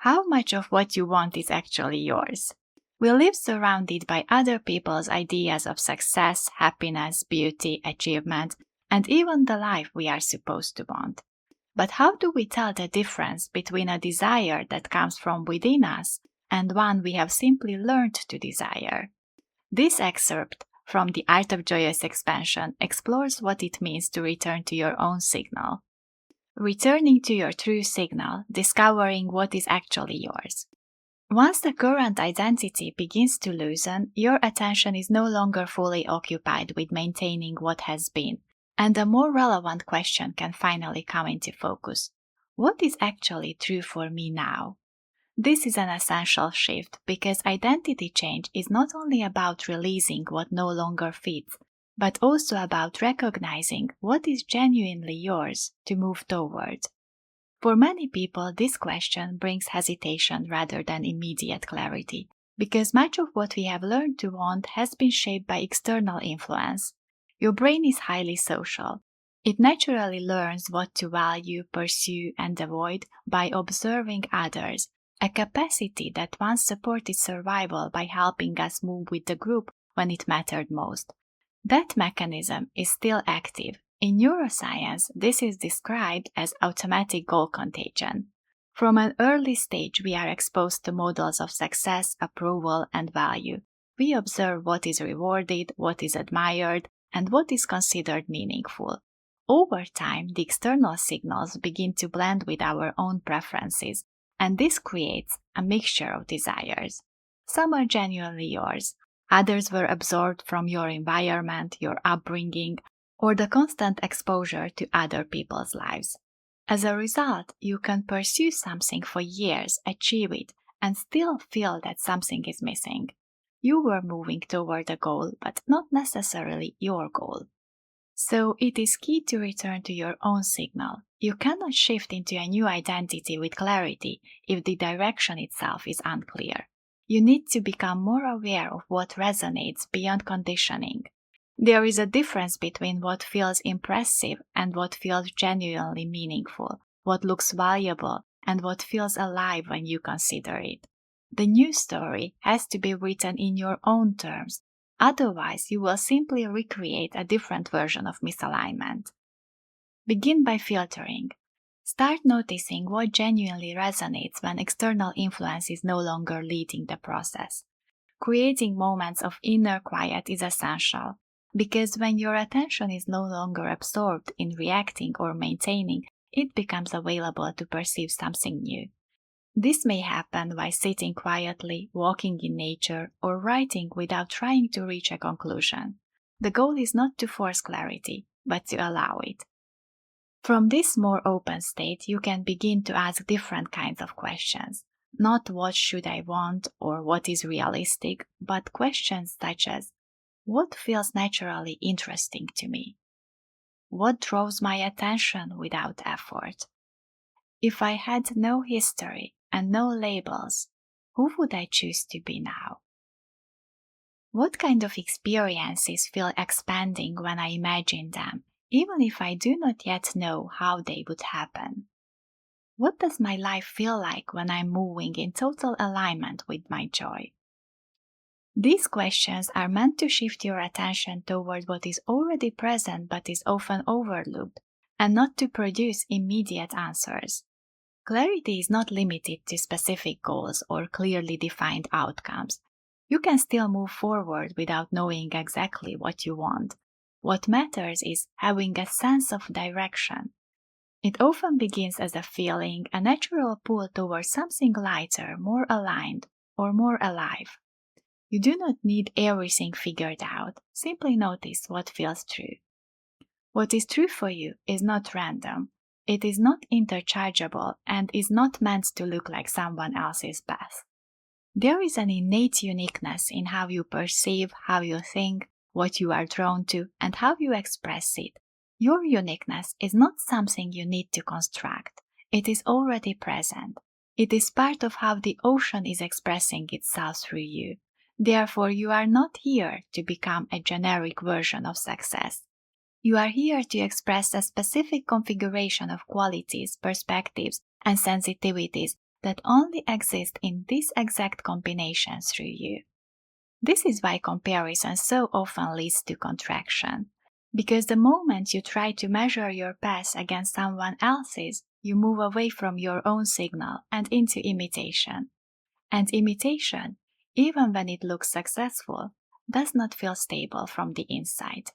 How much of what you want is actually yours? We live surrounded by other people's ideas of success, happiness, beauty, achievement, and even the life we are supposed to want. But how do we tell the difference between a desire that comes from within us and one we have simply learned to desire? This excerpt from the Art of Joyous Expansion explores what it means to return to your own signal. Returning to your true signal, discovering what is actually yours. Once the current identity begins to loosen, your attention is no longer fully occupied with maintaining what has been, and a more relevant question can finally come into focus. What is actually true for me now? This is an essential shift because identity change is not only about releasing what no longer fits, but also about recognizing what is genuinely yours to move toward. For many people, this question brings hesitation rather than immediate clarity, because much of what we have learned to want has been shaped by external influence. Your brain is highly social. It naturally learns what to value, pursue, and avoid by observing others, a capacity that once supported survival by helping us move with the group when it mattered most. That mechanism is still active. In neuroscience, this is described as automatic goal contagion. From an early stage, we are exposed to models of success, approval, and value. We observe what is rewarded, what is admired, and what is considered meaningful. Over time, the external signals begin to blend with our own preferences, and this creates a mixture of desires. Some are genuinely yours. Others were absorbed from your environment, your upbringing, or the constant exposure to other people's lives. As a result, you can pursue something for years, achieve it, and still feel that something is missing. You were moving toward a goal, but not necessarily your goal. So it is key to return to your own signal. You cannot shift into a new identity with clarity if the direction itself is unclear. You need to become more aware of what resonates beyond conditioning. There is a difference between what feels impressive and what feels genuinely meaningful, what looks valuable and what feels alive when you consider it. The new story has to be written in your own terms, otherwise you will simply recreate a different version of misalignment. Begin by filtering. Start noticing what genuinely resonates when external influence is no longer leading the process. Creating moments of inner quiet is essential, because when your attention is no longer absorbed in reacting or maintaining, it becomes available to perceive something new. This may happen by sitting quietly, walking in nature, or writing without trying to reach a conclusion. The goal is not to force clarity, but to allow it. From this more open state, you can begin to ask different kinds of questions. Not what should I want or what is realistic, but questions such as, what feels naturally interesting to me? What draws my attention without effort? If I had no history and no labels, who would I choose to be now? What kind of experiences feel expanding when I imagine them, even if I do not yet know how they would happen? What does my life feel like when I'm moving in total alignment with my joy? These questions are meant to shift your attention toward what is already present but is often overlooked, and not to produce immediate answers. Clarity is not limited to specific goals or clearly defined outcomes. You can still move forward without knowing exactly what you want. What matters is having a sense of direction. It often begins as a feeling, a natural pull towards something lighter, more aligned, or more alive. You do not need everything figured out. Simply notice what feels true. What is true for you is not random. It is not interchangeable and is not meant to look like someone else's path. There is an innate uniqueness in how you perceive, how you think, what you are drawn to, and how you express it. Your uniqueness is not something you need to construct. It is already present. It is part of how the ocean is expressing itself through you. Therefore, you are not here to become a generic version of success. You are here to express a specific configuration of qualities, perspectives, and sensitivities that only exist in this exact combination through you. This is why comparison so often leads to contraction. Because the moment you try to measure your path against someone else's, you move away from your own signal and into imitation. And imitation, even when it looks successful, does not feel stable from the inside.